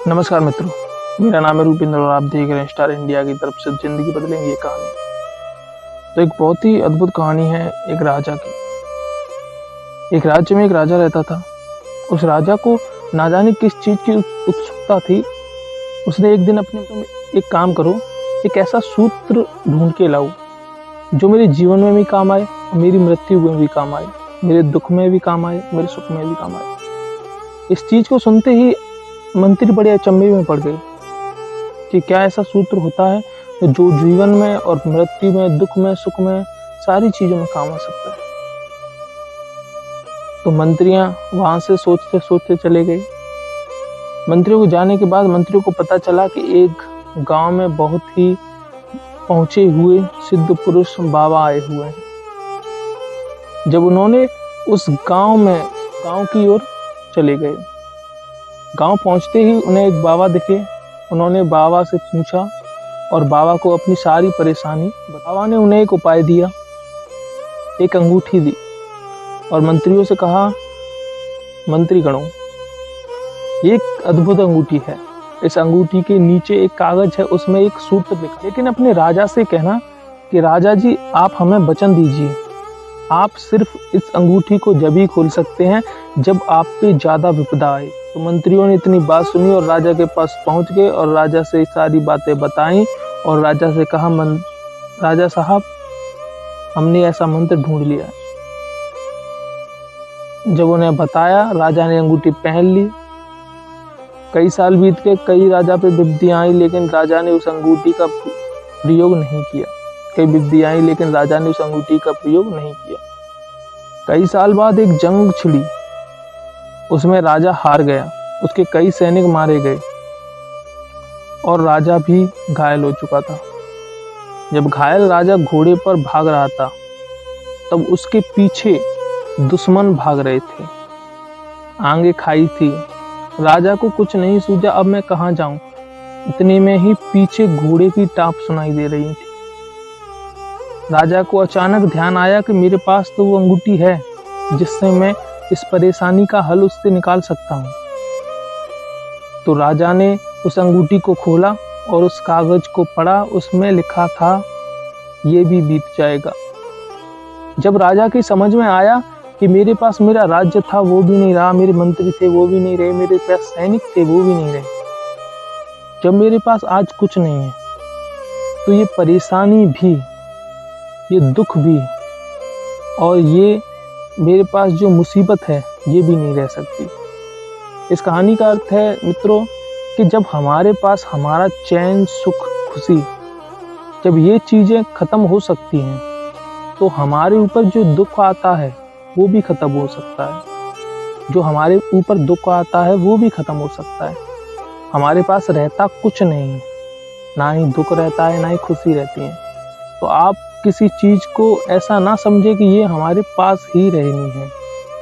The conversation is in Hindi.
नमस्कार मित्रों, मेरा नाम है रूपिंदर और आप देख रहे हैं स्टार इंडिया की तरफ से जिंदगी बदलेंगे ये कहानी। तो एक बहुत ही अद्भुत कहानी है एक राजा की। एक राज्य में एक राजा रहता था। उस राजा को ना जाने किस चीज की उत्सुकता थी। उसने एक दिन अपने एक काम करो, एक ऐसा सूत्र ढूंढ के लाओ जो मेरे जीवन में भी काम आए, मेरी मृत्यु में भी काम आए, मेरे दुख में भी काम आए, मेरे सुख में भी काम आए। इस चीज को सुनते ही मंत्री बड़े अचंभे में पड़ गए कि क्या ऐसा सूत्र होता है जो जीवन में और मृत्यु में, दुख में, सुख में, सारी चीजों में काम आ सकता है। तो मंत्रियां वहां से सोचते सोचते चले गए। मंत्रियों को जाने के बाद मंत्रियों को पता चला कि एक गांव में बहुत ही पहुंचे हुए सिद्ध पुरुष बाबा आए हुए हैं। जब उन्होंने उस गांव की ओर चले गए, गांव पहुंचते ही उन्हें एक बाबा दिखे। उन्होंने बाबा से पूछा और बाबा को अपनी सारी परेशानी, बाबा ने उन्हें एक उपाय दिया, एक अंगूठी दी और मंत्रियों से कहा, मंत्रीगणों, ये एक अद्भुत अंगूठी है। इस अंगूठी के नीचे एक कागज है, उसमें एक सूत्र लिखा, लेकिन अपने राजा से कहना कि राजा जी आप हमें वचन दीजिए, आप सिर्फ इस अंगूठी को जब ही खोल सकते हैं जब आप पे ज्यादा विपदा आए। तो मंत्रियों ने इतनी बात सुनी और राजा के पास पहुंच गए और राजा से सारी बातें बताई और राजा से कहा, राजा साहब हमने ऐसा मंत्र ढूंढ लिया है। जब उन्हें बताया, राजा ने अंगूठी पहन ली। कई साल बीत के, कई राजा पे विपत्तियां आई, लेकिन राजा ने उस अंगूठी का प्रयोग नहीं किया। कई विपत्तियां आई लेकिन राजा ने उस अंगूठी का प्रयोग नहीं किया। कई साल बाद एक जंग छिड़ी, उसमें राजा हार गया, उसके कई सैनिक मारे गए और राजा भी घायल हो चुका था। जब घायल राजा घोड़े पर भाग रहा था, तब उसके पीछे दुश्मन भाग रहे थे। आगे खाई थी, राजा को कुछ नहीं सूझा, अब मैं कहाँ जाऊं। इतने में ही पीछे घोड़े की टाप सुनाई दे रही थी। राजा को अचानक ध्यान आया कि मेरे पास तो वो अंगूठी है जिससे मैं इस परेशानी का हल उससे निकाल सकता हूँ। तो राजा ने उस अंगूठी को खोला और उस कागज को पढ़ा। उसमें लिखा था, ये भी बीत जाएगा। जब राजा की समझ में आया कि मेरे पास मेरा राज्य था वो भी नहीं रहा, मेरे मंत्री थे वो भी नहीं रहे, मेरे पास सैनिक थे वो भी नहीं रहे, जब मेरे पास आज कुछ नहीं है तो ये परेशानी भी, ये दुख भी और ये मेरे पास जो मुसीबत है ये भी नहीं रह सकती। इस कहानी का अर्थ है मित्रों कि जब हमारे पास हमारा चैन, सुख, खुशी, जब ये चीजें खत्म हो सकती हैं तो हमारे ऊपर जो दुख आता है वो भी खत्म हो सकता है। जो हमारे ऊपर दुख आता है वो भी खत्म हो सकता है। हमारे पास रहता कुछ नहीं है, ना ही दुख रहता है ना ही खुशी रहती है। तो आप किसी चीज को ऐसा ना समझे कि ये हमारे पास ही रहनी है।